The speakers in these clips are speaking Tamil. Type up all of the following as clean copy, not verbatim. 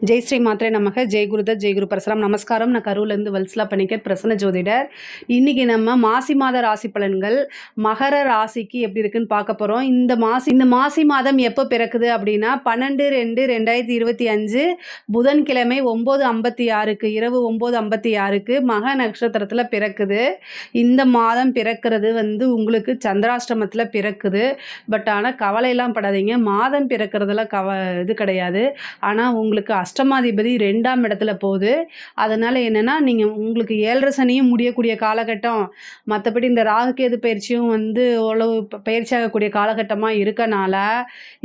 ஜெய் ஸ்ரீ மாத்ரே நமக. ஜெய் குருதத், ஜெய் குரு பரசுராம். நமஸ்காரம். நான் கரூர்லேருந்து வல்சலா பணிக்கர், பிரசன்ன ஜோதிடர். இன்றைக்கி நம்ம மாசி மாத ராசி பலன்கள் மகர ராசிக்கு எப்படி இருக்குன்னு பார்க்க போகிறோம். இந்த மாசி மாதம் எப்போ பிறக்குது அப்படின்னா 12/2/2025 புதன்கிழமை 9:56 இரவு 9:56 மக நட்சத்திரத்தில் பிறக்குது. இந்த மாதம் பிறக்கிறது உங்களுக்கு சந்திராஷ்டமத்தில் பிறக்குது. பட் ஆனால் கவலையெல்லாம் படாதீங்க, மாதம் பிறக்கிறதுல இது கிடையாது. ஆனால் உங்களுக்கு அஷ்டமாதிபதி 2ஆம் இடத்துல போகுது. அதனால் என்னென்னா, நீங்கள் உங்களுக்கு 7.5 சனியும் முடியக்கூடிய காலகட்டம், மற்றபடி இந்த ராகுகேது பயிற்சியும் ஓரளவு பயிற்சியாகக்கூடிய காலகட்டமாக இருக்கனால,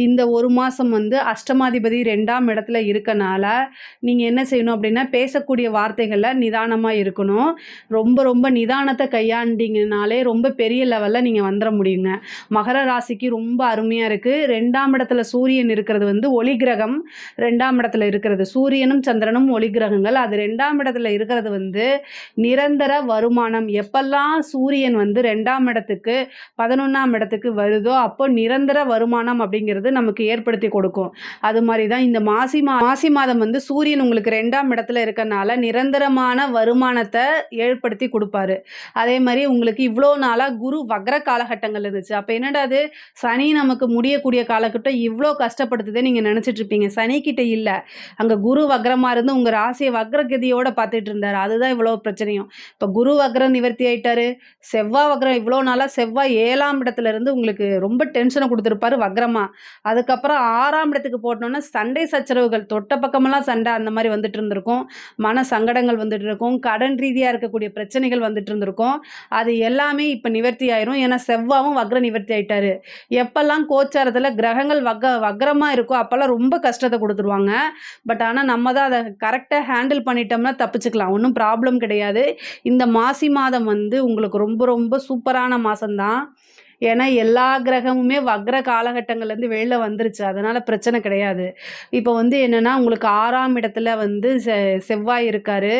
இந்த ஒரு மாதம் அஷ்டமாதிபதி 2ஆம் இடத்துல இருக்கனால நீங்கள் என்ன செய்யணும் அப்படின்னா, பேசக்கூடிய வார்த்தைகளில் நிதானமாக இருக்கணும். ரொம்ப ரொம்ப நிதானத்தை கையாண்டிங்கனாலே ரொம்ப பெரிய லெவலில் நீங்கள் வந்துட முடியுங்க. மகர ராசிக்கு ரொம்ப அருமையாக இருக்குது. 2ஆம் இடத்துல சூரியன் இருக்கிறது ஒளி கிரகம். 2ஆம் இடத்துல இருக்கிறது சூரியனும் சந்திரனும் ஒளி கிரகங்கள். அது 2ஆம் இடத்துல இருக்கிறது நிரந்தர வருமானம். எப்பெல்லாம் சூரியன் 2ஆம் இடத்துக்கு 11ஆம் இடத்துக்கு வருதோ அப்போ நிரந்தர வருமானம் அப்படிங்கிறது நமக்கு ஏற்படுத்தி கொடுக்கும். அது மாதிரி தான் இந்த மாசி மாதம் சூரியன் உங்களுக்கு 2ஆம் இடத்துல இருக்கனால நிரந்தரமான வருமானத்தை ஏற்படுத்தி கொடுப்பாரு. அதே மாதிரி உங்களுக்கு இவ்வளோ நாளாக குரு வக்ர காலகட்டங்கள் இருந்துச்சு. அப்போ என்னடா அது சனி நமக்கு முடியக்கூடிய காலகட்டம் இவ்வளோ கஷ்டப்படுத்துதே நீங்கள் நினச்சிட்டு இருப்பீங்க. சனிக்கிட்ட இல்லை, அங்கே குரு வக்ரமாக இருந்து உங்கள் ராசியை வக்ரகதியோடு பார்த்துட்டு இருந்தார். அதுதான் இவ்வளோ பிரச்சனையும். இப்போ குரு வக்ரம் நிவர்த்தி ஆகிட்டாரு. செவ்வாய் வக்ரம் இவ்வளோ நாளாக செவ்வாய் 7ஆம் இடத்துல இருந்து உங்களுக்கு ரொம்ப டென்ஷனை கொடுத்துருப்பாரு வக்ரமாக. அதுக்கப்புறம் 6ஆம் இடத்துக்கு போட்டோன்னா சண்டை சச்சரவுகள், தொட்ட பக்கமெல்லாம் சண்டை, அந்த மாதிரி வந்துட்டு இருந்திருக்கும். மன சங்கடங்கள் வந்துட்டு இருக்கும். கடன் ரீதியாக இருக்கக்கூடிய பிரச்சனைகள் வந்துட்டு இருந்திருக்கும். அது எல்லாமே இப்போ நிவர்த்தி ஆயிரும். ஏன்னா செவ்வாயும் வக்ர நிவர்த்தி ஆகிட்டாரு. எப்பெல்லாம் கோச்சாரத்தில் கிரகங்கள் வக்ரமாக இருக்கோ அப்போல்லாம் ரொம்ப கஷ்டத்தை கொடுத்துருவாங்க. பட் ஆனால் நம்ம தான் அதை கரெக்டாக ஹேண்டில் பண்ணிட்டோம்னா தப்பிச்சுக்கலாம், ஒன்றும் ப்ராப்ளம் கிடையாது. இந்த மாசி மாதம் உங்களுக்கு ரொம்ப ரொம்ப சூப்பரான மாதம்தான். ஏன்னா எல்லா கிரகமுமே வக்ர காலகட்டங்கள்லேருந்து வெளில வந்துருச்சு. அதனால் பிரச்சனை கிடையாது. இப்போ என்னென்னா, உங்களுக்கு 6ஆம் இடத்துல செவ்வாய் இருக்கார்.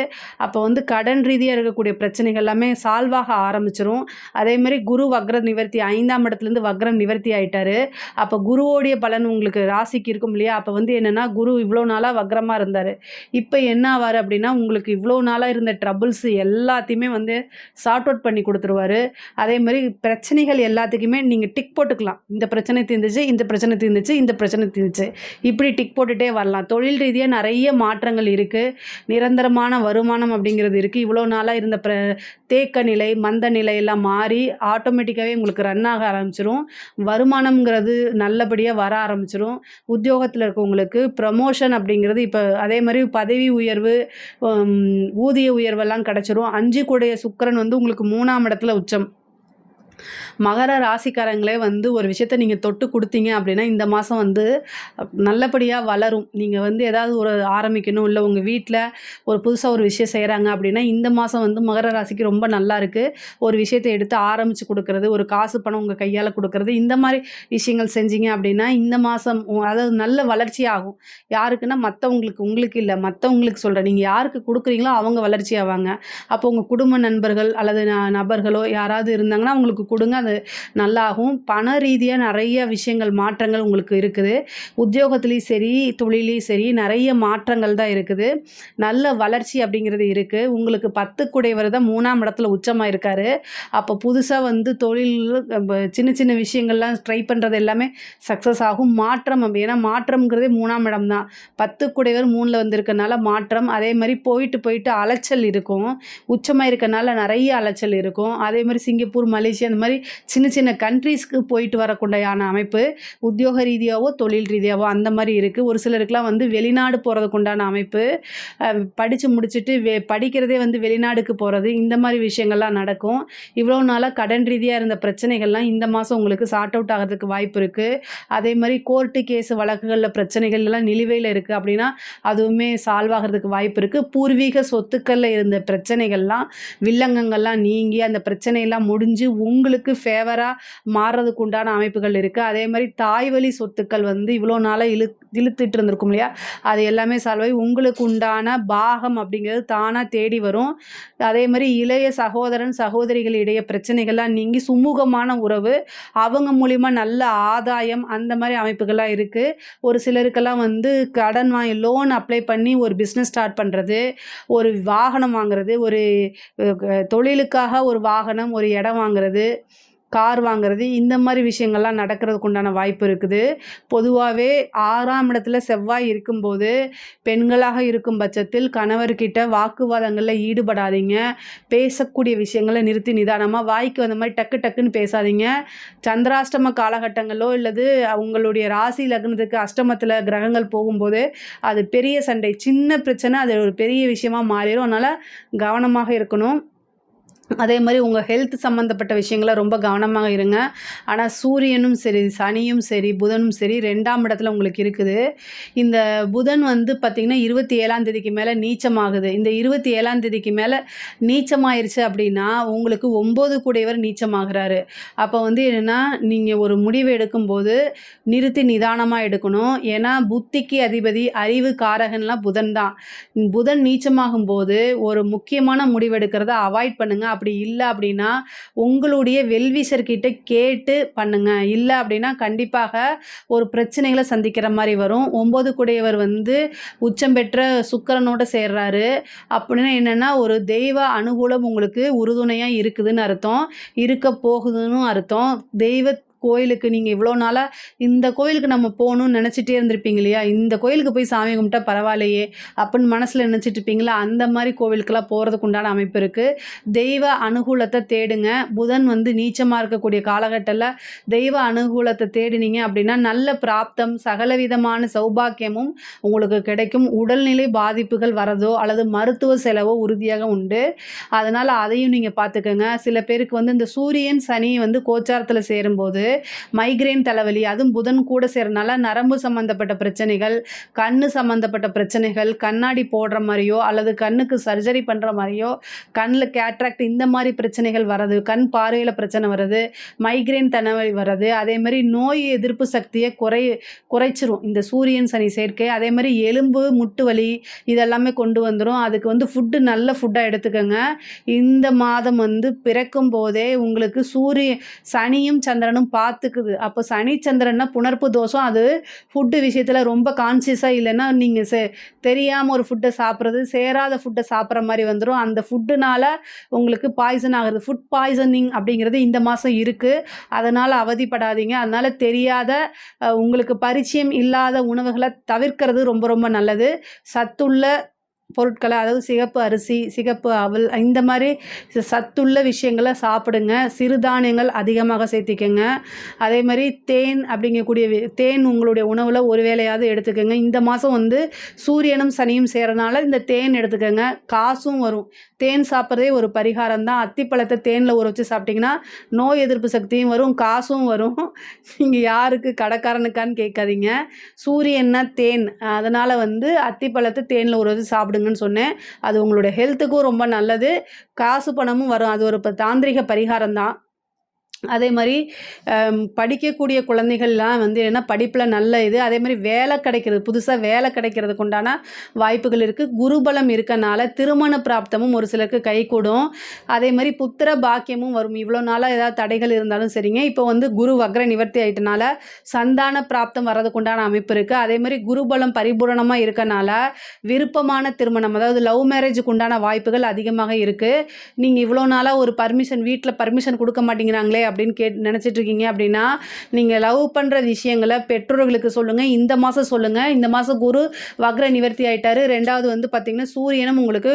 அப்போ கடன் ரீதியாக இருக்கக்கூடிய பிரச்சனைகள் எல்லாமே சால்வ் ஆக ஆரம்பிச்சிரும். அதேமாதிரி குரு வக்ர நிவர்த்தி 5ஆம் இடத்துலேருந்து வக்ரம் நிவர்த்தி ஆகிட்டார். அப்போ குருவோடைய பலன் உங்களுக்கு ராசிக்கு இருக்கும் இல்லையா. அப்போ என்னென்னா, குரு இவ்வளோ நாளாக வக்ரமாக இருந்தார். இப்போ என்ன ஆவார் அப்படின்னா, உங்களுக்கு இவ்வளோ நாளாக இருந்த ட்ரபிள்ஸ் எல்லாத்தையுமே சார்ட் அவுட் பண்ணி கொடுத்துருவார். அதேமாதிரி பிரச்சனைகள் எல்லாத்தையுமே நீங்கள் டிக் போட்டுக்கலாம். இந்த பிரச்சனை தீர்ந்துச்சு, இந்த பிரச்சனை தீர்ந்துச்சு, இந்த பிரச்சனை தீர்ந்துச்சு, இப்படி டிக் போட்டுகிட்டே வரலாம். தொழில் ரீதியாக நிறைய மாற்றங்கள் இருக்குது. நிரந்தரமான வருமானம் அப்படிங்கிறது இருக்குது. இவ்வளோ நாளாக இருந்த தேக்க நிலை, மந்த நிலை எல்லாம் மாறி ஆட்டோமேட்டிக்காகவே உங்களுக்கு ரன் ஆக ஆரம்பிச்சிரும். வருமானம்ங்கிறது நல்லபடியாக வர ஆரம்பிச்சிரும். உத்தியோகத்தில் இருக்கவங்களுக்கு ப்ரமோஷன் அப்படிங்கிறது இப்போ அதே மாதிரி பதவி உயர்வு, ஊதிய உயர்வெல்லாம் கிடச்சிரும். 5 கூடைய சுக்கிரன் உங்களுக்கு 3ஆம் இடத்துல உச்சம். மகர ராசிக்காரங்களே ஒரு விஷயத்தை நீங்கள் தொட்டு கொடுத்தீங்க அப்படின்னா இந்த மாதம் நல்லபடியாக வளரும். நீங்கள் ஏதாவது ஒரு ஆரம்பிக்கணும், இல்லை உங்கள் வீட்டில் ஒரு புதுசாக ஒரு விஷயம் செய்கிறாங்க அப்படின்னா இந்த மாதம் மகர ராசிக்கு ரொம்ப நல்லா இருக்குது. ஒரு விஷயத்தை எடுத்து ஆரம்பித்து கொடுக்கறது, ஒரு காசு பணம் உங்கள் கையால் கொடுக்கறது, இந்த மாதிரி விஷயங்கள் செஞ்சீங்க அப்படின்னா இந்த மாதம் அதாவது நல்ல வளர்ச்சி ஆகும். யாருக்குன்னா உங்களுக்கு இல்லை, மற்றவங்களுக்கு சொல்கிறேன். நீங்கள் யாருக்கு கொடுக்குறீங்களோ அவங்க வளர்ச்சி ஆவாங்க. அப்போ உங்கள் குடும்ப நண்பர்கள் அல்லது நபர்களோ யாராவது இருந்தாங்கன்னா அவங்களுக்கு கொடுங்க, அது நல்லாகும். பண ரீதியாக நிறைய விஷயங்கள் மாற்றங்கள் உங்களுக்கு இருக்குது. உத்தியோகத்துலேயும் சரி தொழிலையும் சரி நிறைய மாற்றங்கள் தான் இருக்குது. நல்ல வளர்ச்சி அப்படிங்கிறது இருக்குது. உங்களுக்கு 10 கூடையவர் தான் 3ஆம் இடத்துல உச்சமாக இருக்கார். அப்போ புதுசாக தொழில் சின்ன சின்ன விஷயங்கள்லாம் ட்ரை பண்ணுறது எல்லாமே சக்ஸஸ் ஆகும். மாற்றம் ஏன்னா மாற்றம்ங்கிறதே 3ஆம் இடம் தான். 10 கூடையவர் 3ல் இருக்கனால மாற்றம். அதே மாதிரி போயிட்டு அலைச்சல் இருக்கும். உச்சமாக இருக்கனால நிறைய அலைச்சல் இருக்கும். அதே மாதிரி சிங்கப்பூர், மலேசியா அந்த மாதிரி சின்ன சின்ன கண்ட்ரீஸ்க்கு போயிட்டு வரக்கூடியான அமைப்பு உத்தியோக ரீதியாகவோ தொழில் ரீதியாகவோ அந்த மாதிரி இருக்குது. ஒரு சிலருக்குலாம் வெளிநாடு போகிறதுக்கு உண்டான அமைப்பு, படித்து முடிச்சுட்டு படிக்கிறதே வெளிநாடுக்கு போகிறது, இந்த மாதிரி விஷயங்கள்லாம் நடக்கும். இவ்வளோ நாளாக கடன் ரீதியாக இருந்த பிரச்சனைகள்லாம் இந்த மாதம் உங்களுக்கு சார்ட் அவுட் ஆகிறதுக்கு வாய்ப்பு இருக்குது. அதே மாதிரி கோர்ட்டு கேஸ் வழக்குகளில் பிரச்சனைகள் எல்லாம் நிலுவையில் இருக்குது அப்படின்னா அதுவுமே சால்வ் ஆகிறதுக்கு வாய்ப்பு இருக்குது. பூர்வீக சொத்துக்களில் இருந்த பிரச்சனைகள்லாம் வில்லங்கங்கள்லாம் நீங்கி அந்த பிரச்சனையெல்லாம் முடிஞ்சு உங்கள் உங்களுக்கு ஃபேவராக மாறுறதுக்கு உண்டான அமைப்புகள் இருக்குது. அதே மாதிரி தாய் வழி சொத்துக்கள் வந்து இவ்வளோ நாளாக இழுத்துட்டு இருந்திருக்கும் இல்லையா, அது எல்லாமே சால்வ் ஆகி உங்களுக்கு உண்டான பாகம் அப்படிங்கிறது தானாக தேடி வரும். அதே மாதிரி இளைய சகோதரன் சகோதரிகள் இடையே பிரச்சனைகள்லாம் நீங்கி சுமூகமான உறவு, அவங்க மூலிமா நல்ல ஆதாயம், அந்த மாதிரி அமைப்புகள்லாம் இருக்குது. ஒரு சிலருக்கெல்லாம் வந்து கடன் வாங்கி லோன் அப்ளை பண்ணி ஒரு பிஸ்னஸ் ஸ்டார்ட் பண்ணுறது, ஒரு வாகனம் வாங்குறது, ஒரு தொழிலுக்காக ஒரு வாகனம், ஒரு இடம் வாங்குறது, கார் வாங்குறது, இந்த மாதிரி விஷயங்கள்லாம் நடக்கிறதுக்கு உண்டான வாய்ப்பு இருக்குது. பொதுவாகவே 6ஆம் இடத்துல செவ்வாய் இருக்கும்போது பெண்களாக இருக்கும் பட்சத்தில் கணவர்கிட்ட வாக்குவாதங்களில் ஈடுபடாதீங்க. பேசக்கூடிய விஷயங்களை நிறுத்தி நிதானமாக வாய்க்கு வந்த மாதிரி டக்கு டக்குன்னு பேசாதீங்க. சந்திராஷ்டம காலகட்டங்களோ இல்லது உங்களுடைய ராசி லக்னத்துக்கு அஷ்டமத்தில் கிரகங்கள் போகும்போது அது பெரிய சண்டை, சின்ன பிரச்சனை அது ஒரு பெரிய விஷயமா மாறிடும். அதனால் கவனமாக இருக்கணும். அதே மாதிரி உங்கள் ஹெல்த் சம்மந்தப்பட்ட விஷயங்கள ரொம்ப கவனமாக இருங்க. ஆனால் சூரியனும் சரி, சனியும் சரி, புதனும் சரி 2ஆம் இடத்துல உங்களுக்கு இருக்குது. இந்த புதன் வந்து பார்த்திங்கன்னா 27ஆம் தேதிக்கு மேலே நீச்சமாகுது. இந்த 27ஆம் தேதிக்கு மேலே நீச்சமாயிருச்சு அப்படின்னா உங்களுக்கு 9 கூடையவர் நீச்சமாகிறாரு. அப்போ வந்து என்னென்னா, நீங்கள் ஒரு முடிவு எடுக்கும்போது நிறுத்தி நிதானமாக எடுக்கணும். ஏன்னா புத்திக்கு அதிபதி, அறிவு காரகன்லாம் புதன் தான். புதன் நீச்சமாகும்போது ஒரு முக்கியமான முடிவு எடுக்கிறத அவாய்ட் பண்ணுங்கள். அப்படி இல்லை அப்படின்னா உங்களுடைய வெல்விஷர்கிட்ட கேட்டு பண்ணுங்க. இல்லை அப்படின்னா கண்டிப்பாக ஒரு பிரச்சனைகளை சந்திக்கிற மாதிரி வரும். 9 கூடையவர் வந்து உச்சம் பெற்ற சுக்கிரனோட சேர்றாரு அப்படின்னா என்னென்னா, ஒரு தெய்வ அனுகூலம் உங்களுக்கு உறுதுணையாக இருக்குதுன்னு அர்த்தம், இருக்க போகுதுன்னு அர்த்தம். தெய்வ கோயிலுக்கு நீங்கள் இவ்வளோ நாளாக இந்த கோயிலுக்கு நம்ம போகணும்னு நினச்சிட்டே இருந்திருப்பீங்க இல்லையா, இந்த கோயிலுக்கு போய் சாமி கும்பிட்டா பரவாயில்லையே அப்படின்னு மனசில் நினச்சிட்டு இருப்பீங்களா, அந்த மாதிரி கோவிலுக்கெல்லாம் போகிறதுக்கு உண்டான அமைப்பு இருக்குது. தெய்வ அனுகூலத்தை தேடுங்க. புதன் வந்து நீச்சமாக இருக்கக்கூடிய காலகட்டத்தில் தெய்வ அனுகூலத்தை தேடினீங்க அப்படின்னா நல்ல பிராப்தம், சகலவிதமான சௌபாக்கியமும் உங்களுக்கு கிடைக்கும். உடல்நிலை பாதிப்புகள் வரதோ அல்லது மருத்துவ செலவோ உறுதியாக உண்டு. அதனால் அதையும் நீங்கள் பார்த்துக்கோங்க. சில பேருக்கு வந்து இந்த சூரியன் சனி வந்து கோச்சாரத்தில் சேரும்போது மைக்ரேன் தலைவலி, அதுவும் புதன் கூட சேர்றனால நரம்பு சம்மந்தப்பட்ட பிரச்சனைகள், கண்ணு சம்மந்தப்பட்ட பிரச்சனைகள், கண்ணாடி போடுற மாதிரியோ அல்லது கண்ணுக்கு சர்ஜரி பண்ணுற மாதிரியோ, கண்ணில் கேட்ராக்ட் இந்த மாதிரி பிரச்சனைகள் வர்றது, கண் பார்வையில் பிரச்சனை வர்றது, மைக்ரேன் தலைவலி வர்றது, அதே மாதிரி நோய் எதிர்ப்பு சக்தியை குறைச்சிரும் இந்த சூரியன் சனி சேர்க்கை. அதே மாதிரி எலும்பு முட்டு வலி இதெல்லாமே கொண்டு வந்துடும். அதுக்கு வந்து ஃபுட்டு நல்ல ஃபுட்டாக எடுத்துக்கோங்க. இந்த மாதம் வந்து பிறக்கும் போதே உங்களுக்கு சனியும் சந்திரனும் பார்த்துக்குது. அப்போ சனி சந்திரன்னா புணர்ப்பு தோஷம். அது ஃபுட்டு விஷயத்தில் ரொம்ப கான்சியஸாக இல்லைன்னா நீங்கள் தெரியாமல் ஒரு ஃபுட்டை சாப்பிட்றது, சேராத ஃபுட்டை சாப்பிட்ற மாதிரி வந்துடும். அந்த ஃபுட்டுனால உங்களுக்கு பாய்சன் ஆகுறது, ஃபுட் பாய்சனிங் அப்படிங்கிறது இந்த மாதம் இருக்குது. அதனால் அவதிப்படாதீங்க. அதனால் தெரியாத உங்களுக்கு பரிச்சயம் இல்லாத உணவுகளை தவிர்க்கிறது ரொம்ப ரொம்ப நல்லது. சத்துள்ள பொருட்களை, அதாவது சிகப்பு அரிசி, சிகப்பு அவல், இந்த மாதிரி சத்துள்ள விஷயங்களை சாப்பிடுங்க. சிறுதானியங்கள் அதிகமாக சேர்த்திக்கங்க. அதே மாதிரி தேன் அப்படிங்கக்கூடிய தேன் உங்களுடைய உணவில் ஒரு வேளையாவது எடுத்துக்கோங்க. இந்த மாதம் வந்து சூரியனும் சனியும் சேரனால இந்த தேன் எடுத்துக்கோங்க. காசும் வரும். தேன் சாப்பிட்றதே ஒரு பரிகாரம் தான். அத்திப்பழத்தை தேனில் ஊற வச்சு சாப்பிட்டிங்கன்னா நோய் எதிர்ப்பு சக்தியும் வரும், காசும் வரும். நீங்கள் யாருக்கு கடைக்காரனுக்கான்னு கேட்காதீங்க. சூரியன்னா தேன், அதனால் வந்து அத்திப்பழத்தை தேனில் ஊற வச்சு சாப்பிடுங்கன்னு சொன்னேன். அது உங்களோட ஹெல்த்துக்கும் ரொம்ப நல்லது, காசு பணமும் வரும். அது ஒரு தாந்திரிக பரிகாரம் தான். அதே மாதிரி படிக்கக்கூடிய குழந்தைகள்லாம் வந்து என்ன படிப்பில் நல்ல இது. அதே மாதிரி வேலை கிடைக்கிறது, புதுசாக வேலை கிடைக்கிறதுக்கு உண்டான வாய்ப்புகள் இருக்குது. குருபலம் இருக்கனால திருமண பிராப்தமும் ஒரு சிலருக்கு கைகூடும். அதே மாதிரி புத்திர பாக்கியமும் வரும். இவ்வளோ நாளாக ஏதாவது தடைகள் இருந்தாலும் சரிங்க, இப்போ வந்து குரு வக்ர நிவர்த்தி ஆகிட்டனால சந்தான பிராப்தம் வர்றதுக்கு உண்டான அமைப்பு இருக்குது. அதே மாதிரி குருபலம் பரிபூரணமாக இருக்கனால விருப்பமான திருமணம், அதாவது லவ் மேரேஜுக்கு உண்டான வாய்ப்புகள் அதிகமாக இருக்குது. நீங்கள் இவ்வளோ நாளாக ஒரு வீட்டில் பர்மிஷன் கொடுக்க மாட்டேங்கிறாங்களே அப்படின்னு நினச்சிட்டு இருக்கீங்க அப்படின்னா, நீங்கள் லவ் பண்ணுற விஷயங்களை பெற்றோர்களுக்கு சொல்லுங்கள். இந்த மாதம் சொல்லுங்கள். இந்த மாதம் குரு வக்ர நிவர்த்தி ஆகிட்டாரு. 2வது வந்து பார்த்திங்கன்னா சூரியனும் உங்களுக்கு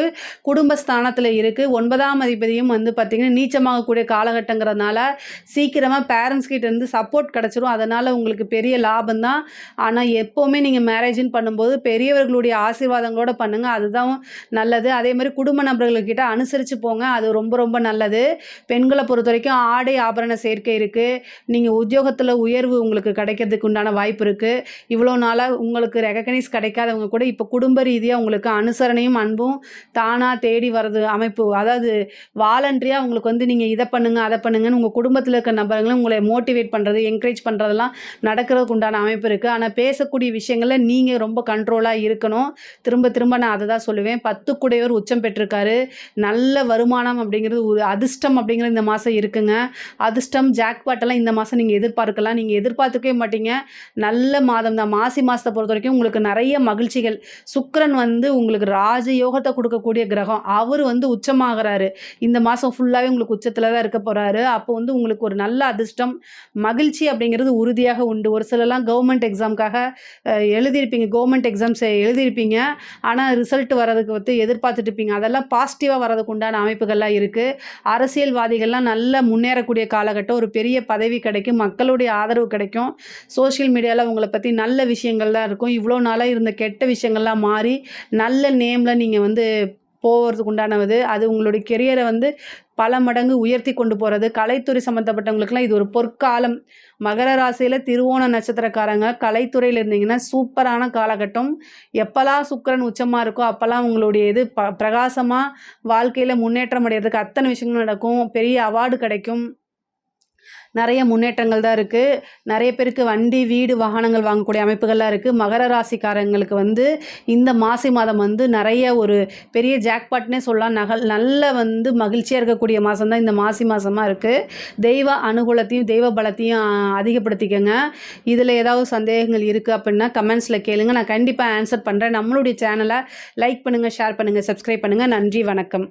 குடும்பஸ்தானத்தில் இருக்குது. 9ஆம் அதிபதியும் வந்து பார்த்திங்கன்னா நீச்சமாகக்கூடிய காலகட்டங்கிறதுனால சீக்கிரமாக பேரண்ட்ஸ் கிட்ட இருந்து சப்போர்ட் கிடச்சிரும். அதனால் உங்களுக்கு பெரிய லாபம் தான். ஆனால் எப்போவுமே நீங்கள் மேரேஜின்னு பண்ணும்போது பெரியவர்களுடைய ஆசீர்வாதங்களோடு பண்ணுங்கள், அதுதான் நல்லது. அதே மாதிரி குடும்ப நபர்கள்கிட்ட அனுசரித்து போங்க, அது ரொம்ப ரொம்ப நல்லது. பெண்களை பொறுத்த வரைக்கும் ஆடை ஆபரண சேர்க்கை இருக்குது. நீங்கள் உத்தியோகத்தில் உயர்வு உங்களுக்கு கிடைக்கிறதுக்கு உண்டான வாய்ப்பு இருக்குது. இவ்வளோ நாளாக உங்களுக்கு ரெகக்னைஸ் கிடைக்காதவங்க கூட இப்போ குடும்ப ரீதியாக உங்களுக்கு அனுசரணையும் அன்பும் தானாக தேடி வர்றது அமைப்பு. அதாவது வாலண்டரியாக உங்களுக்கு வந்து நீங்கள் இதை பண்ணுங்கள் அதை பண்ணுங்கன்னு உங்கள் குடும்பத்தில் இருக்க நபர்களும் உங்களை மோட்டிவேட் பண்ணுறது என்கரேஜ் பண்ணுறதெல்லாம் நடக்கிறதுக்கு உண்டான அமைப்பு இருக்குது. ஆனால் பேசக்கூடிய விஷயங்களில் நீங்கள் ரொம்ப கண்ட்ரோலாக இருக்கணும். திரும்ப திரும்ப நான் அதை தான் சொல்லுவேன். 10 கூடையவர் உச்சம் பெற்றிருக்காரு. நல்ல வருமானம் அப்படிங்கிறது ஒரு அதிர்ஷ்டம் அப்படிங்கிறது இந்த மாதம் இருக்குங்க. அதிர்ஷ்டம் ஜாக்பாட்டெல்லாம் இந்த மாதம் நீங்கள் எதிர்பார்க்கலாம். நீங்கள் எதிர்பார்த்துக்கவே மாட்டீங்க. நல்ல மாதம் தான். மாசி மாதத்தை பொறுத்த வரைக்கும் உங்களுக்கு நிறைய மகிழ்ச்சிகள். சுக்கிரன் வந்து உங்களுக்கு ராஜயோகத்தை கொடுக்கக்கூடிய கிரகம். அவர் வந்து உச்சமாகறாரு. இந்த மாதம் ஃபுல்லாகவே உங்களுக்கு உச்சத்தில் தான் இருக்க போகிறாரு. அப்போ வந்து உங்களுக்கு ஒரு நல்ல அதிர்ஷ்டம் மகிழ்ச்சி அப்படிங்கிறது உறுதியாக உண்டு. ஒரு சிலர்லாம் கவர்மெண்ட் எக்ஸாமுக்காக எழுதியிருப்பீங்க. கவர்மெண்ட் எக்ஸாம்ஸ் எழுதியிருப்பீங்க. ஆனால் ரிசல்ட் வரதுக்கு வந்து எதிர்பார்த்துட்டு இருப்பீங்க. அதெல்லாம் பாசிட்டிவாக வரதுக்கு உண்டான அமைப்புகள்லாம் இருக்குது. அரசியல்வாதிகள்லாம் நல்லா முன்னேறக்கூடிய காலகட்டம். ஒரு பெரிய பதவி கிடைக்கும். மக்களுடைய ஆதரவு கிடைக்கும். சோஷியல் மீடியாவில் உங்களை பற்றி நல்ல விஷயங்கள்லாம் இருக்கும். இவ்வளோ நாளாக இருந்த கெட்ட விஷயங்கள்லாம் மாறி நல்ல நேமில் நீங்கள் வந்து போகிறதுக்கு உண்டானது. அது உங்களுடைய கெரியரை வந்து பல மடங்கு உயர்த்தி கொண்டு போகிறது. கலைத்துறை சம்மந்தப்பட்டவங்களுக்குலாம் இது ஒரு பொற்காலம். மகர ராசியில் திருவோண நட்சத்திரக்காரங்க கலைத்துறையில் இருந்தீங்கன்னா சூப்பரான காலகட்டம். எப்போல்லாம் சுக்கிரன் உச்சமாக இருக்கோ அப்போல்லாம் உங்களுடைய இது பிரகாசமாக வாழ்க்கையில் முன்னேற்றம் அடைகிறதுக்கு அத்தனை விஷயங்களும் நடக்கும். பெரிய அவார்டு கிடைக்கும். நிறைய முன்னேற்றங்கள் தான் இருக்குது. நிறைய பேருக்கு வண்டி வீடு வாகனங்கள் வாங்கக்கூடிய அமைப்புகள்லாம் இருக்குது. மகர ராசிக்காரங்களுக்கு வந்து இந்த மாசி மாதம் வந்து நிறைய ஒரு பெரிய ஜாக்பாட்னே சொல்லலாம். நல்ல வந்து மகிழ்ச்சியாக இருக்கக்கூடிய மாதம் தான் இந்த மாசி மாதமாக இருக்குது. தெய்வ அனுகூலத்தையும் தெய்வ பலத்தையும் அதிகப்படுத்திக்கங்க. இதில் ஏதாவது சந்தேகங்கள் இருக்குது அப்படின்னா கமெண்ட்ஸில் கேளுங்க. நான் கண்டிப்பாக ஆன்சர் பண்ணுறேன். நம்மளுடைய சேனலை லைக் பண்ணுங்கள், ஷேர் பண்ணுங்கள், சப்ஸ்கிரைப் பண்ணுங்கள். நன்றி, வணக்கம்.